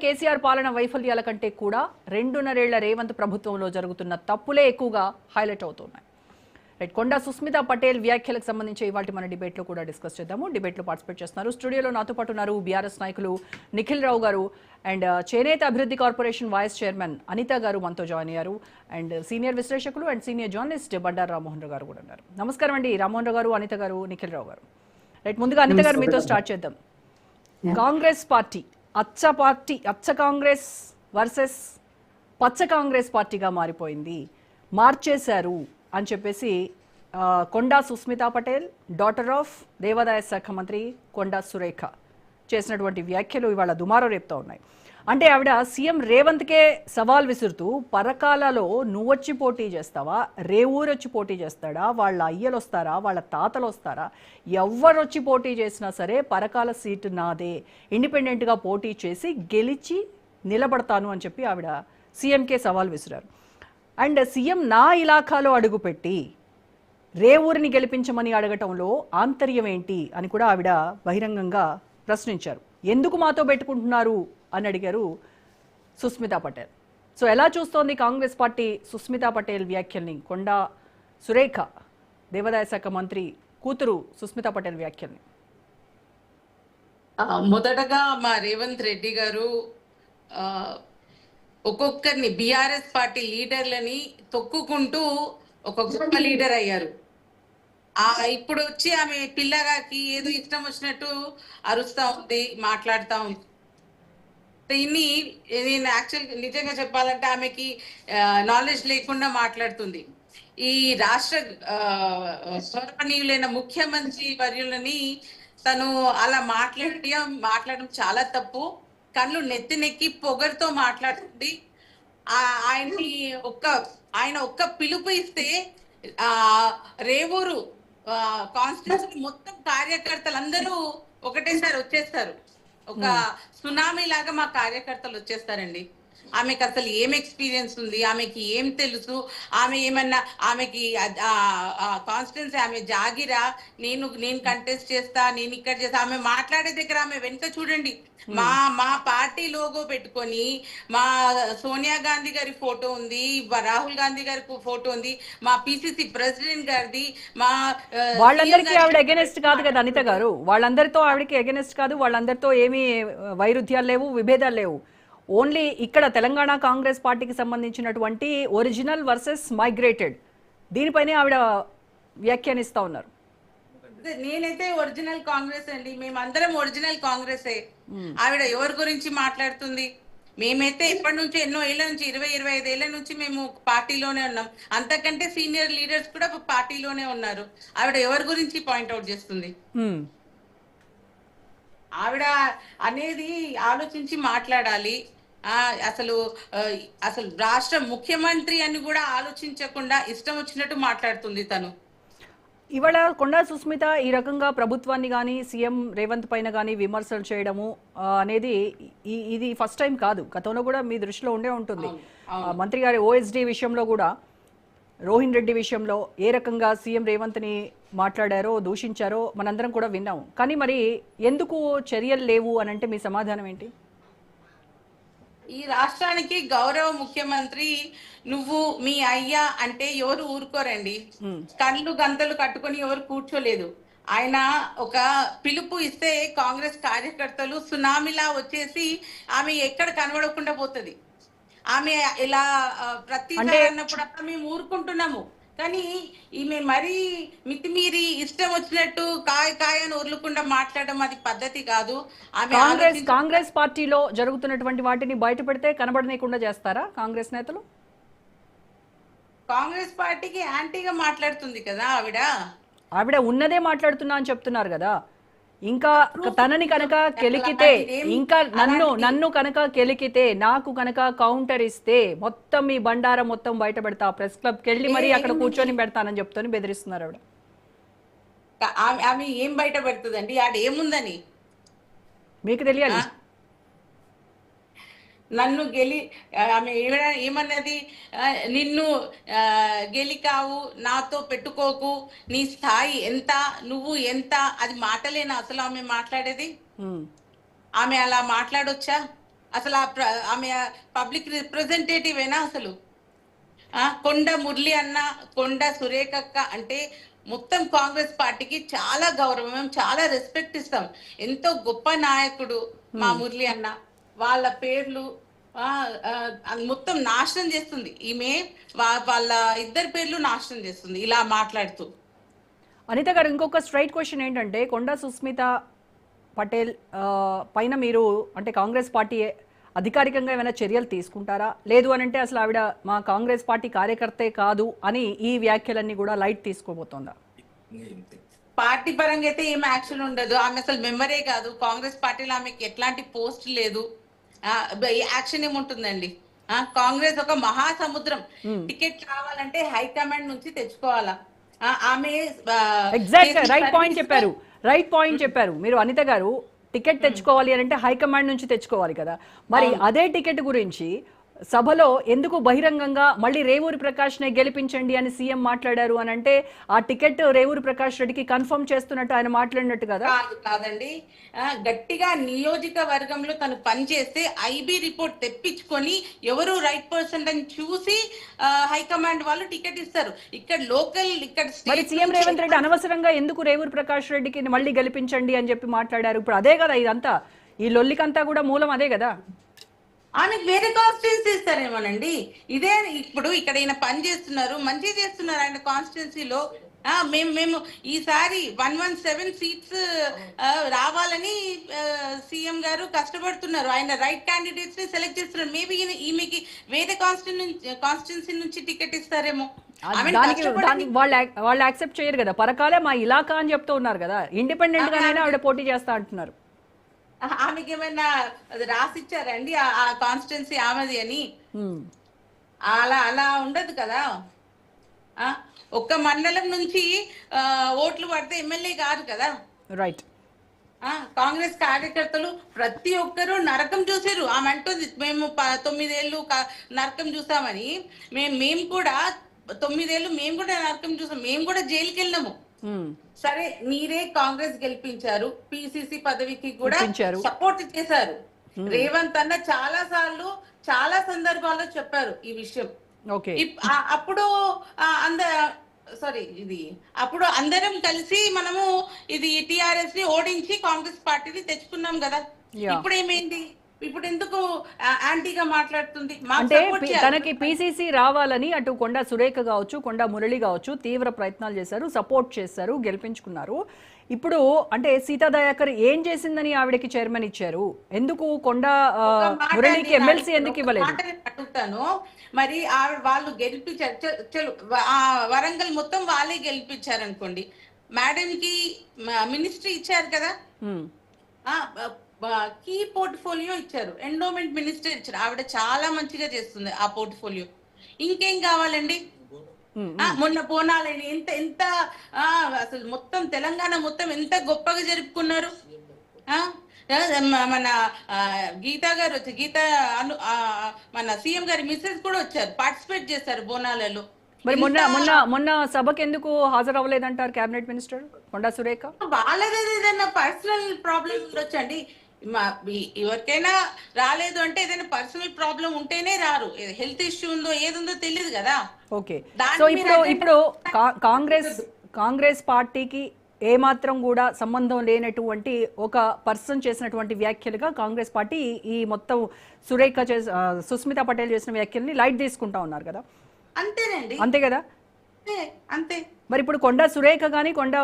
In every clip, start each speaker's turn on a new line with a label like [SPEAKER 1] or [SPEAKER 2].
[SPEAKER 1] కేసీఆర్ పాలన వైఫల్యాల కంటే కూడా 2.5 ఏళ్ల రేవంత్ ప్రభుత్వంలో జరుగుతున్న తప్పులే ఎక్కువగా హైలైట్ అవుతున్నాయి. రైట్, కొండా సుస్మితా పటేల్ వ్యాఖ్యలకు సంబంధించి ఇవాళ మన డిబేట్లో కూడా డిస్కస్ చేద్దాము. డిబేట్లో పార్టిసిపేట్ చేస్తున్నారు. స్టూడియోలో నాతో పాటు ఉన్నారు బీఆర్ఎస్ నాయకులు నిఖిల్ రావు గారు అండ్ చేనేత అభివృద్ధి కార్పొరేషన్ వైస్ చైర్మన్ అనిత గారు మనతో జాయిన్ అయ్యారు. అండ్ సీనియర్ విశ్లేషకులు and senior journalist Bandaru Rammohan Rao garu కూడా ఉన్నారు. నమస్కారం అండి రామ్మోహన్ రావు గారు, అనిత గారు, నిఖిల్ రావు గారు. రైట్, ముందుగా అనిత గారు మీతో స్టార్ట్ చేద్దాం. కాంగ్రెస్ పార్టీ అచ్చ కాంగ్రెస్ వర్సెస్ పచ్చ కాంగ్రెస్ పార్టీగా మారిపోయింది, మార్చేశారు అని చెప్పేసి కొండా సుస్మితా పటేల్, డాటర్ ఆఫ్ దేవాదాయ శాఖ మంత్రి కొండా సురేఖ చేసినటువంటి వ్యాఖ్యలు ఇవాళ దుమారం రేపుతూ ఉన్నాయి. అంటే ఆవిడ సీఎం రేవంత్కే సవాల్ విసురుతూ పరకాలలో నువ్వొచ్చి పోటీ చేస్తావా, రేవూరొచ్చి పోటీ చేస్తాడా, వాళ్ళ అయ్యలు వస్తారా, వాళ్ళ తాతలు వస్తారా, ఎవరొచ్చి పోటీ చేసినా సరే పరకాల సీటు నాదే, ఇండిపెండెంట్గా పోటీ చేసి గెలిచి నిలబడతాను అని చెప్పి ఆవిడ సీఎంకే సవాల్ విసిరారు. అండ్ సీఎం నా ఇలాఖాలో అడుగుపెట్టి రేవూరిని గెలిపించమని అడగటంలో ఆంతర్యం ఏంటి అని కూడా ఆవిడ బహిరంగంగా ప్రశ్నించారు. ఎందుకు మాతో పెట్టుకుంటున్నారు అని అడిగారు సుస్మితా పటేల్. సో ఎలా చూస్తోంది కాంగ్రెస్ పార్టీ సుస్మితా పటేల్ వ్యాఖ్యల్ని, కొండా సురేఖ దేవాదాయ శాఖ మంత్రి కూతురు సుస్మితా పటేల్ వ్యాఖ్యల్ని?
[SPEAKER 2] మొదటగా మా రేవంత్ రెడ్డి గారు ఒక్కొక్కరిని బీఆర్ఎస్ పార్టీ లీడర్లని తొక్కుకుంటూ ఒక గొప్ప లీడర్ అయ్యారు. ఇప్పుడు వచ్చి ఆమె పిల్లగాకి ఏదో ఇష్టం వచ్చినట్టు అరుస్తా ఉంది, మాట్లాడుతూ ఉంది. దీన్ని నేను నిజంగా చెప్పాలంటే ఆమెకి నాలెడ్జ్ లేకుండా మాట్లాడుతుంది. ఈ రాష్ట్ర గౌరవనీయులైన ముఖ్యమంత్రి వర్యులని తను అలా మాట్లాడడం చాలా తప్పు. కళ్ళు నెత్తినెక్కి పొగరుతో మాట్లాడుతుంది. ఆయన ఒక్క పిలుపు ఇస్తే రేవూరు కాన్స్టిట్యూన్సీ మొత్తం కార్యకర్తలందరూ ఒకటేసారి వచ్చేస్తారు. ఒక సునామీ లాగా మా కార్యకర్తలు వచ్చేస్తారండి. ఆమెకి అసలు ఏం ఎక్స్పీరియన్స్ ఉంది, ఆమెకి ఏం తెలుసు, ఆమె ఏమన్నా ఆమెకి కాన్స్టిట్యున్సీ ఆమె జాగిరా, నేను కంటెస్ట్ చేస్తా, నేను ఇక్కడ చేస్తా. ఆమె మాట్లాడే దగ్గర ఆమె వెనుక చూడండి, మా పార్టీ లోగో పెట్టుకొని మా సోనియా గాంధీ గారి ఫోటో ఉంది, రాహుల్ గాంధీ గారి ఫోటో ఉంది, మా పిసిసి ప్రెసిడెంట్ గారిది.
[SPEAKER 1] వాళ్ళందరికీ ఆవిడ అగెనెస్ట్ కాదు కదా అనిత గారు, వాళ్ళందరితో ఆవిడకి అగెనెస్ట్ కాదు, వాళ్ళందరితో ఏమీ వైరుధ్యాలు లేవు, విభేదాలు లేవు. ఓన్లీ ఇక్కడ తెలంగాణ కాంగ్రెస్ పార్టీకి సంబంధించినటువంటి ఒరిజినల్ వర్సెస్ మైగ్రేటెడ్ దీనిపైనే ఆవిడ వ్యాఖ్యానిస్తా ఉన్నారు.
[SPEAKER 2] నేనైతే ఒరిజినల్ కాంగ్రెస్ అండి, మేమందరం ఒరిజినల్ కాంగ్రెసే. ఆవిడ ఎవరి గురించి మాట్లాడుతుంది? మేమైతే ఎప్పటి నుంచి ఎన్నో ఏళ్ల నుంచి 20-25 ఏళ్ల నుంచి మేము పార్టీలోనే ఉన్నాం. అంతకంటే సీనియర్ లీడర్స్ కూడా పార్టీలోనే ఉన్నారు. ఆవిడ ఎవరి గురించి పాయింట్అవుట్ చేస్తుంది? ఆవిడ అనేది ఆలోచించి మాట్లాడాలి. అసలు రాష్ట్ర ముఖ్యమంత్రి అని కూడా ఆలోచించకుండా ఇష్టం వచ్చినట్టు మాట్లాడుతుంది తను.
[SPEAKER 1] ఇవాళ కొండా సుస్మిత ఈ రకంగా ప్రభుత్వాన్ని కానీ సీఎం రేవంత్ పైన కానీ విమర్శలు చేయడము అనేది ఇది ఫస్ట్ టైం కాదు. గతంలో కూడా మీ దృష్టిలో ఉండే ఉంటుంది. మంత్రి గారి ఓఎస్డీ విషయంలో కూడా, రోహిన్ రెడ్డి విషయంలో ఏ రకంగా సీఎం రేవంత్ని మాట్లాడారో, దూషించారో మనందరం కూడా విన్నాము. కానీ మరి ఎందుకు చర్యలు లేవు అని అంటే మీ సమాధానం ఏంటి?
[SPEAKER 2] ఈ రాష్ట్రానికి గౌరవ ముఖ్యమంత్రి నువ్వు మీ అయ్యా అంటే ఎవరు ఊరుకోరండి. కళ్ళు గంతలు కట్టుకొని ఎవరు కూర్చోలేదు. ఆయన ఒక పిలుపు ఇస్తే కాంగ్రెస్ కార్యకర్తలు సునామీలా వచ్చేసి ఆమె ఎక్కడ కనబడకుండా పోతుంది. ఆమె ఇలా ప్రతిసారి అన్నప్పుడు మేము ఊరుకుంటున్నాము. కానీ ఈమె మరీ మితిమీరి ఇష్టం వచ్చినట్టు కాయని వదులుకుండా మాట్లాడడం అది పద్ధతి కాదు.
[SPEAKER 1] కాంగ్రెస్ పార్టీలో జరుగుతున్నటువంటి వాటిని బయట పెడితే కనబడనీయకుండా చేస్తారా కాంగ్రెస్ నేతలు?
[SPEAKER 2] కాంగ్రెస్ పార్టీకి యాంటీగా మాట్లాడుతుంది కదా
[SPEAKER 1] ఆవిడ ఉన్నదే మాట్లాడుతున్నా అని చెప్తున్నారు కదా. ఇంకా తనని కనుక కెలికితే, ఇంకా నన్ను కనుక కెలికితే, నాకు కనుక కౌంటర్ ఇస్తే మొత్తం మీ బండారా మొత్తం బయట పెడతా, ప్రెస్ క్లబ్కి వెళ్ళి మరి అక్కడ కూర్చొని పెడతానని చెప్తాను బెదిరిస్తున్నారు ఆవిడ.
[SPEAKER 2] ఆమె ఏం బయట పెడుతుందండి? ఆడ ఏముందని
[SPEAKER 1] మీకు తెలియాలి.
[SPEAKER 2] నన్ను ఆమె ఏమన్నది? నిన్ను గెలికావు, నాతో పెట్టుకోకు, నీ స్థాయి ఎంత, నువ్వు ఎంత, అది మాటలేనా అసలు ఆమె మాట్లాడేది? ఆమె అలా మాట్లాడొచ్చా? అసలు ఆమె పబ్లిక్ రిప్రజెంటేటివ్ ఏనా అసలు? కొండ మురళి అన్న, కొండ సురేఖక్క అంటే మొత్తం కాంగ్రెస్ పార్టీకి చాలా గౌరవం, చాలా రెస్పెక్ట్ ఇస్తాం. ఎంతో గొప్ప నాయకుడు మా మురళి అన్న. వాళ్ళ పేర్లు మొత్తం నాశనం చేస్తుంది ఈమె. వాళ్ళ ఇద్దరి పేర్లు నాశనం చేస్తుంది ఇలా మాట్లాడుతూ.
[SPEAKER 1] అనిత గారు, ఇంకొక స్ట్రైట్ క్వశ్చన్ ఏంటంటే, కొండా సుస్మిత పటేల్ పైన మీరు అంటే కాంగ్రెస్ పార్టీ అధికారికంగా ఏమైనా చర్యలు తీసుకుంటారా? లేదు అని అంటే అసలు ఆవిడ మా కాంగ్రెస్ పార్టీ కార్యకర్తే కాదు అని ఈ వ్యాఖ్యలన్నీ కూడా లైట్ తీసుకోబోతోందా?
[SPEAKER 2] పార్టీ పరంగా అయితే ఏం యాక్షన్ ఉండదు. ఆమె అసలు మెంబరే కాదు కాంగ్రెస్ పార్టీలో, ఆమెకి ఎట్లాంటి పోస్ట్ లేదు. యాక్షన్ ఏముంటుందండి? కాంగ్రెస్ ఒక మహాసముద్రం. టికెట్ కావాలంటే హైకమాండ్ నుంచి తెచ్చుకోవాలా. ఆమె
[SPEAKER 1] ఎగ్జాక్ట్ రైట్ పాయింట్ చెప్పారు మీరు అనిత గారు. టికెట్ తెచ్చుకోవాలి అని అంటే హైకమాండ్ నుంచి తెచ్చుకోవాలి కదా. మరి అదే టికెట్ గురించి సభలో ఎందుకు బహిరంగంగా మళ్ళీ రేవూరి ప్రకాష్ నే గెలిపించండి అని సీఎం మాట్లాడారు అని అంటే ఆ టికెట్ రేవూరి ప్రకాష్ రెడ్డికి కన్ఫర్మ్ చేస్తున్నట్టు ఆయన మాట్లాడినట్టు కదా?
[SPEAKER 2] కాదండి, గట్టిగా నియోజకవర్గంలో తను పనిచేస్తే ఐబీ రిపోర్ట్ తెప్పించుకొని ఎవరు రైట్ పర్సన్ అని చూసి హైకమాండ్ వాళ్ళు టికెట్ ఇస్తారు. ఇక్కడ లోకల్
[SPEAKER 1] మరి సీఎం రేవంత్ రెడ్డి అనవసరంగా ఎందుకు రేవూరి ప్రకాష్ రెడ్డికి మళ్ళీ గెలిపించండి అని చెప్పి మాట్లాడారు? ఇప్పుడు అదే కదా ఇదంతా, ఈ లొల్లికంతా కూడా మూలం అదే కదా.
[SPEAKER 2] ఆమెకు వేరే కాన్స్టిట్యున్సీ ఇస్తారేమోనండి. ఇదే ఇప్పుడు ఇక్కడ ఈయన పని చేస్తున్నారు, మంచిగా చేస్తున్నారు ఆయన కాన్స్టిట్యున్సీలో. మేము ఈసారి 117 సీట్స్ రావాలని సీఎం గారు కష్టపడుతున్నారు. ఆయన రైట్ క్యాండిడేట్స్ ని సెలెక్ట్ చేస్తున్నారు. మేబీ ఈమెకి వేరే కాన్స్టిట్యున్సీ నుంచి టికెట్ ఇస్తారేమో.
[SPEAKER 1] వాళ్ళు యాక్సెప్ట్ చేయరు కదా. పరకాలే మా ఇలాకా అని చెప్తూ ఉన్నారు కదా. ఇండిపెండెంట్ గానే ఆవిడ పోటీ చేస్తా అంటున్నారు.
[SPEAKER 2] ఆమెకి ఏమైనా రాసిచ్చారండి ఆ కాన్స్టిట్యున్సీ ఆమెది అని? అలా ఉండదు కదా. ఒక్క మండలం నుంచి ఓట్లు పడితే ఎమ్మెల్యే కాదు కదా.
[SPEAKER 1] రైట్.
[SPEAKER 2] కాంగ్రెస్ కార్యకర్తలు ప్రతి ఒక్కరూ నరకం చూసారు. ఆమె అంటుంది మేము 9 ఏళ్ళు నరకం చూసామని. మేము కూడా 9 ఏళ్ళు మేము కూడా నరకం చూసాం. మేము కూడా జైలుకి వెళ్ళినాము. సరే, మీరే కాంగ్రెస్ గెలిపించారు, పిసిసి పదవికి కూడా సపోర్ట్ చేశారు. రేవంత్ అన్న చాలా సార్లు చాలా సందర్భాల్లో చెప్పారు ఈ విషయం. అప్పుడు అప్పుడు అందరం కలిసి మనము ఇది టిఆర్ఎస్ ని ఓడించి కాంగ్రెస్ పార్టీని తెచ్చుకున్నాం కదా. ఇప్పుడు ఏమైంది? ఇప్పుడు ఎందుకు యాంటీగా మాట్లాడుతుంది?
[SPEAKER 1] అంటే తనకి పిసిసి రావాలని అటు కొండా సురేఖ కావచ్చు, కొండా మురళి కావచ్చు తీవ్ర ప్రయత్నాలు చేశారు, సపోర్ట్ చేశారు, గెలిపించుకున్నారు. ఇప్పుడు అంటే సీతా దయాకర్ ఏం చేసిందని ఆవిడకి చైర్మన్ ఇచ్చారు? ఎందుకు కొండా మురళికి ఎమ్మెల్సీ ఎందుకు ఇవ్వలేదు?
[SPEAKER 2] అడుగుతాను. మరి వాళ్ళు గెలిపించారు, వరంగల్ మొత్తం వాళ్ళే గెలిపించారు అనుకోండి. మేడం కి మినిస్ట్రీ ఇచ్చారు కదా, కీ పోర్ట్ఫోలియో ఇచ్చారు, ఎండోమెంట్ మినిస్టర్ ఇచ్చారు. ఆవిడ చాలా మంచిగా చేస్తుంది ఆ పోర్ట్ఫోలియో. ఇంకేం కావాలండి? మొన్న బోనాలని ఎంత అసలు మొత్తం తెలంగాణ మొత్తం ఎంత గొప్పగా జరుపుకున్నారు. మన గీతా గారు వచ్చి మన సీఎం గారి మిస్సెస్ కూడా వచ్చారు, పార్టిసిపేట్ చేశారు బోనాలలో.
[SPEAKER 1] మరి మొన్న సభకు ఎందుకు హాజరు అవ్వలేదంటారు కేబినెట్ మినిస్టర్ కొండా సురేఖ?
[SPEAKER 2] వాళ్ళది ఏదైనా పర్సనల్ ప్రాబ్లం ఉండొచ్చండి. ఎవరికైనా రాలేదు అంటే ఏదైనా పర్సనల్ ప్రాబ్లం ఉంటేనే రారు. హెల్త్ ఇష్యూ ఉందో ఏదుందో తెలియదు కదా.
[SPEAKER 1] ఓకే, సో ఇప్పుడు కాంగ్రెస్ పార్టీకి ఏమాత్రం కూడా సంబంధం లేనటువంటి ఒక పర్సన్ చేసినటువంటి వ్యాఖ్యలుగా కాంగ్రెస్ పార్టీ ఈ మొత్తం సుస్మితా పటేల్ చేసిన వ్యాఖ్యల్ని లైట్ తీసుకుంటా ఉన్నారు కదా.
[SPEAKER 2] అంతేనండి,
[SPEAKER 1] అంతే కదా.
[SPEAKER 2] అంతే.
[SPEAKER 1] మరి ఇప్పుడు కొండా సురేఖ కానీ కొండా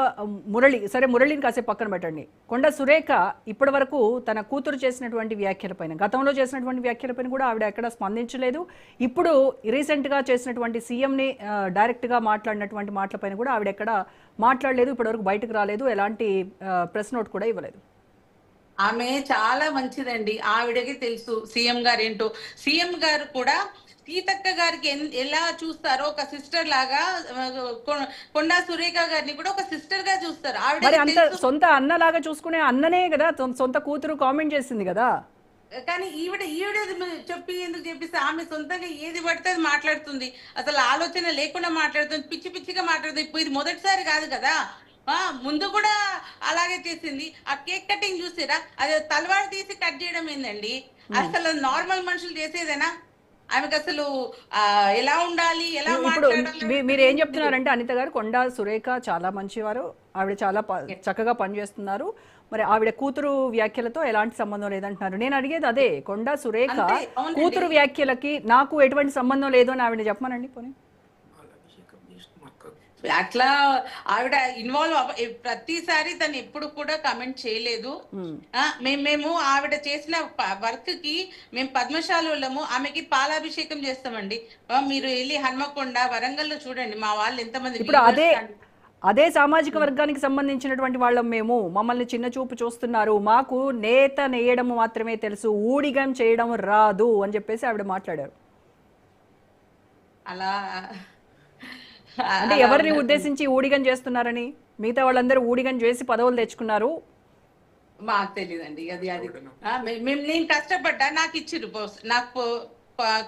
[SPEAKER 1] మురళి, సరే మురళిని కాసేపు పక్కన పెట్టండి, కొండా సురేఖ ఇప్పటి వరకు తన కూతురు చేసినటువంటి వ్యాఖ్యలపైన, గతంలో చేసినటువంటి వ్యాఖ్యలపైన కూడా ఆవిడ ఎక్కడ స్పందించలేదు. ఇప్పుడు రీసెంట్గా చేసినటువంటి సీఎంని డైరెక్ట్గా మాట్లాడినటువంటి మాటలపైన కూడా ఆవిడ ఎక్కడ మాట్లాడలేదు, ఇప్పటివరకు బయటకు రాలేదు, ఎలాంటి ప్రెస్ నోట్ కూడా ఇవ్వలేదు.
[SPEAKER 2] ఆమె చాలా మంచిదండి, ఆవిడకి తెలుసు సీఎం గారు ఏంటో. సీఎం గారు కూడా సీతక్క గారికి ఎలా చూస్తారో ఒక సిస్టర్ లాగా కొండా సురేఖ గారిని కూడా ఒక సిస్టర్ గా చూస్తారు.
[SPEAKER 1] ఆవిడ సొంత అన్నలాగా చూసుకునే అన్ననే కదా సొంత కూతురు కామెంట్ చేసింది కదా.
[SPEAKER 2] కానీ ఈవిడ చెప్పి ఎందుకు చెప్పిస్తే ఆమె సొంతంగా ఏది పడితే అది మాట్లాడుతుంది. అసలు ఆలోచన లేకుండా మాట్లాడుతుంది, పిచ్చి పిచ్చిగా మాట్లాడుతుంది. ఇప్పుడు ఇది మొదటిసారి కాదు కదా, ముందు కూడా అలాగే చేసింది. ఆ కేక్ కటింగ్ చూసారా? అది తలవారు తీసి కట్ చేయడం ఏందండి? అసలు నార్మల్ మనుషులు చేసేదేనా? ఆమెకు అసలు ఎలా ఉండాలి, ఎలా
[SPEAKER 1] ఇప్పుడు
[SPEAKER 2] మాట్లాడాలి
[SPEAKER 1] మీరు ఏం చెప్తున్నారంటే అనిత గారు, కొండా సురేఖ చాలా మంచివారు, ఆవిడ చాలా చక్కగా పనిచేస్తున్నారు, మరి ఆవిడ కూతురు వ్యాఖ్యలతో ఎలాంటి సంబంధం లేదంటున్నారు. నేను అడిగేది అదే, కొండా సురేఖ
[SPEAKER 2] అంతే, అవునండి.
[SPEAKER 1] కూతురు వ్యాఖ్యలకి నాకు ఎటువంటి సంబంధం లేదు అని ఆవిడ చెప్పమనండి పోనీ.
[SPEAKER 2] అట్లా ఆవిడ ఇన్వాల్వ్ ప్రతిసారి తను ఎప్పుడు కూడా కమెంట్ చేయలేదు. మేము ఆవిడ చేసిన వర్క్ కి మేము పద్మశాలులము ఆమెకి పాలాభిషేకం చేస్తామండి. మీరు వెళ్ళి హన్మకొండ, వరంగల్లో చూడండి మా వాళ్ళు ఎంతమంది.
[SPEAKER 1] ఇప్పుడు అదే సామాజిక వర్గానికి సంబంధించినటువంటి వాళ్ళం మేము, మమ్మల్ని చిన్న చూపు చూస్తున్నారు, మాకు నేత నేయడం మాత్రమే తెలుసు, ఊడిగం చేయడం రాదు అని చెప్పేసి ఆవిడ మాట్లాడారు.
[SPEAKER 2] అలా
[SPEAKER 1] అంటే ఎవరిని ఉద్దేశించి ఊడిగం చేస్తున్నారని? మిగతా వాళ్ళందరూ ఊడిగం చేసి పదవులు తెచ్చుకున్నారు.
[SPEAKER 2] మాకు తెలియదండి అది. నేను కష్టపడ్డా, నాకు ఇచ్చారు పోస్ట్, నాకు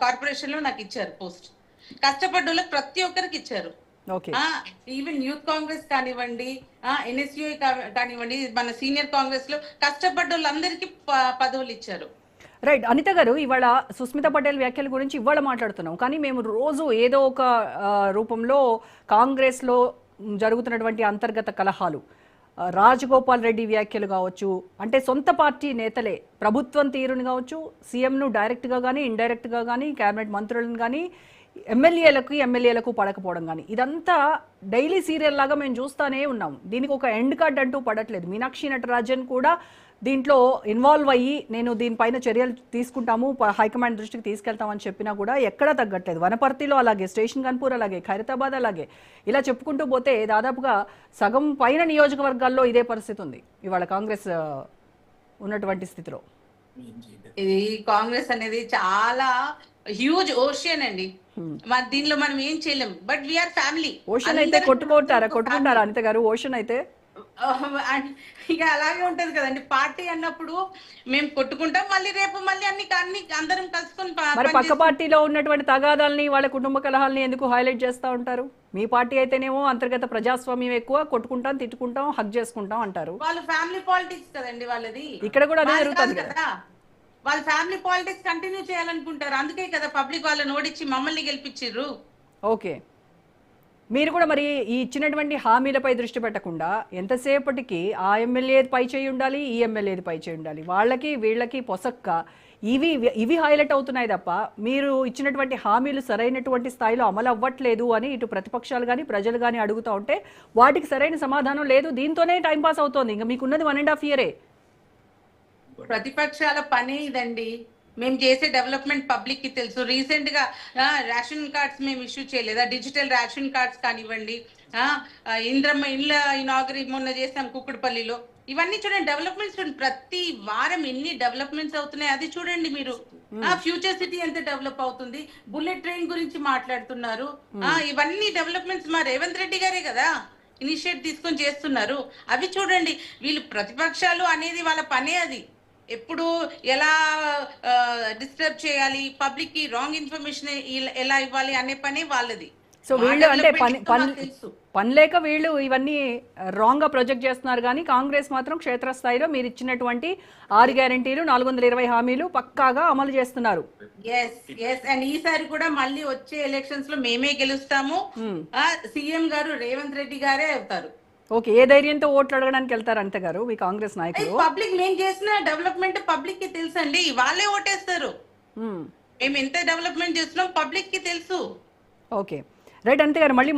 [SPEAKER 2] కార్పొరేషన్ లో నాకు ఇచ్చారు పోస్ట్. కష్టపడ్డ ప్రతి ఒక్కరికి ఇచ్చారు. ఈవెన్ యూత్ కాంగ్రెస్ కానివ్వండి, ఎన్ఎస్యూ కానివ్వండి, మన సీనియర్ కాంగ్రెస్ లో కష్టపడ్డ వాళ్ళందరికీ పదవులు ఇచ్చారు.
[SPEAKER 1] రైట్. అనిత గారు, ఇవాళ సుస్మితా పటేల్ వ్యాఖ్యల గురించి ఇవాళ మాట్లాడుతున్నాం, కానీ మేము రోజు ఏదో ఒక రూపంలో కాంగ్రెస్లో జరుగుతున్నటువంటి అంతర్గత కలహాలు, రాజగోపాల్ రెడ్డి వ్యాఖ్యలు కావచ్చు, అంటే సొంత పార్టీ నేతలే ప్రభుత్వం తీరుని కావచ్చు, సీఎంను డైరెక్ట్గా కానీ ఇండైరెక్ట్గా కానీ, క్యాబినెట్ మంత్రులను కానీ, ఎమ్మెల్యేలకు పడకపోవడం కానీ, ఇదంతా డైలీ సీరియల్ లాగా మేము చూస్తూనే ఉన్నాం. దీనికి ఒక ఎండ్ కార్డ్ అంటూ పడట్లేదు. మీనాక్షి నటరాజన్ కూడా దీంట్లో ఇన్వాల్వ్ అయ్యి నేను దీనిపైన చర్యలు తీసుకుంటాము, హైకమాండ్ దృష్టికి తీసుకెళ్తామని చెప్పినా కూడా ఎక్కడా తగ్గట్లేదు. వనపర్తిలో అలాగే, స్టేషన్ గన్పూర్ అలాగే, ఖైరతాబాద్ అలాగే, ఇలా చెప్పుకుంటూ పోతే దాదాపుగా సగం పైన నియోజకవర్గాల్లో ఇదే పరిస్థితి ఉంది ఇవాళ కాంగ్రెస్ ఉన్నటువంటి స్థితిలో.
[SPEAKER 2] ఇది కాంగ్రెస్ అనేది చాలా హ్యూజ్ ఓషియన్ అండి. దీనిలో మనం ఏం చేయలేం. But we are family.
[SPEAKER 1] ఓషన్ అయితే కొట్టుకుంటారా అనిత గారు? ఓషన్ అయితే
[SPEAKER 2] ఇక అలాగే ఉంటది కదండి. పార్టీ అన్నప్పుడు మేము కొట్టుకుంటాం, మళ్ళీ రేపు మళ్ళీ అన్ని అందరం కలుసుకొని.
[SPEAKER 1] మరి పక్క పార్టీలో ఉన్నటువంటి తగాదాలని, వాళ్ళ కుటుంబ కలహాలని ఎందుకు హైలైట్ చేస్తా ఉంటారు? మీ పార్టీ అయితేనేమో అంతర్గత ప్రజాస్వామ్యం ఎక్కువ, కొట్టుకుంటాం, తిట్టుకుంటాం, హక్ చేసుకుంటాం అంటారు.
[SPEAKER 2] వాళ్ళు ఫ్యామిలీ పాలిటిక్స్ కదండి వాళ్ళది.
[SPEAKER 1] ఇక్కడ కూడా అదే జరుగుతుంది కదా.
[SPEAKER 2] వాళ్ళ ఫ్యామిలీ పాలిటిక్స్ కంటిన్యూ చేయాలనుకుంటారు. అందుకే కదా పబ్లిక్ వాళ్ళని ఓడించి మమ్మల్ని గెలిపించారు.
[SPEAKER 1] ఓకే, మీరు కూడా మరి ఈ ఇచ్చినటువంటి హామీలపై దృష్టి పెట్టకుండా ఎంతసేపటికి ఆ ఎమ్మెల్యే పై చేయి ఉండాలి, ఈ ఎమ్మెల్యేది పై చేయి ఉండాలి, వాళ్ళకి వీళ్ళకి పొసక్క ఇవి హైలైట్ అవుతున్నాయి తప్ప మీరు ఇచ్చినటువంటి హామీలు సరైనటువంటి స్థాయిలో అమలు అవ్వట్లేదు అని ఇటు ప్రతిపక్షాలు కానీ ప్రజలు కానీ అడుగుతూ ఉంటే వాటికి సరైన సమాధానం లేదు. దీంతోనే టైంపాస్ అవుతోంది. ఇంకా మీకున్నది 1.5 year.
[SPEAKER 2] ప్రతిపక్షాల పని ఇదండి. మేము చేసే డెవలప్మెంట్ పబ్లిక్ కి తెలుసు. రీసెంట్ గా రేషన్ కార్డ్స్ మేము ఇష్యూ చేయలేదా? డిజిటల్ రేషన్ కార్డ్స్ కానివ్వండి, ఇంద్రమ్మ ఇళ్ళ ఇనాగరేట్ మొన్న చేసాం కుక్కుడుపల్లిలో. ఇవన్నీ చూడండి, డెవలప్మెంట్స్ చూడండి. ప్రతి వారం ఎన్ని డెవలప్మెంట్స్ అవుతున్నాయి అది చూడండి మీరు. ఫ్యూచర్ సిటీ ఎంత డెవలప్ అవుతుంది. బుల్లెట్ ట్రైన్ గురించి మాట్లాడుతున్నారు. ఇవన్నీ డెవలప్మెంట్స్ మా రేవంత్ రెడ్డి గారే కదా ఇనిషియేట్ తీసుకొని చేస్తున్నారు. అవి చూడండి. వీళ్ళు ప్రతిపక్షాలు అనేది వాళ్ళ పనే అది. ఎప్పుడు ఎలా డిస్టర్బ్ చేయాలి, పబ్లిక్ కి రాంగ్ ఇన్ఫర్మేషన్ ఎలా ఇవ్వాలి అనే పని వాళ్ళది.
[SPEAKER 1] సో వీళ్ళు అంటే పని లేక వీళ్ళు ఇవన్నీ రాంగ్ గా ప్రొజెక్ట్ చేస్తున్నారు. కానీ కాంగ్రెస్ మాత్రం క్షేత్రస్థాయిలో మీరు ఇచ్చినటువంటి 6 గ్యారంటీలు, 420 హామీలు పక్కాగా అమలు చేస్తున్నారు.
[SPEAKER 2] అండ్ ఈసారి కూడా మళ్ళీ వచ్చే ఎలక్షన్స్ లో మేమే గెలుస్తాము. సీఎం గారు రేవంత్ రెడ్డి గారే అవుతారు.
[SPEAKER 1] ఓకే, ఏ ధైర్యంతో ఓట్లు అడగడానికి వెళ్తారు అంతే గారు మీ కాంగ్రెస్ నాయకులు?
[SPEAKER 2] పబ్లిక్ మేము చేసిన డెవలప్మెంట్ పబ్లిక్ కి తెలుసండి. వాళ్ళే ఓటేస్తారు. మేము ఎంత డెవలప్మెంట్ చేస్తున్నాం పబ్లిక్ కి తెలుసు.
[SPEAKER 1] Okay, right. అంతే గారు మళ్ళీ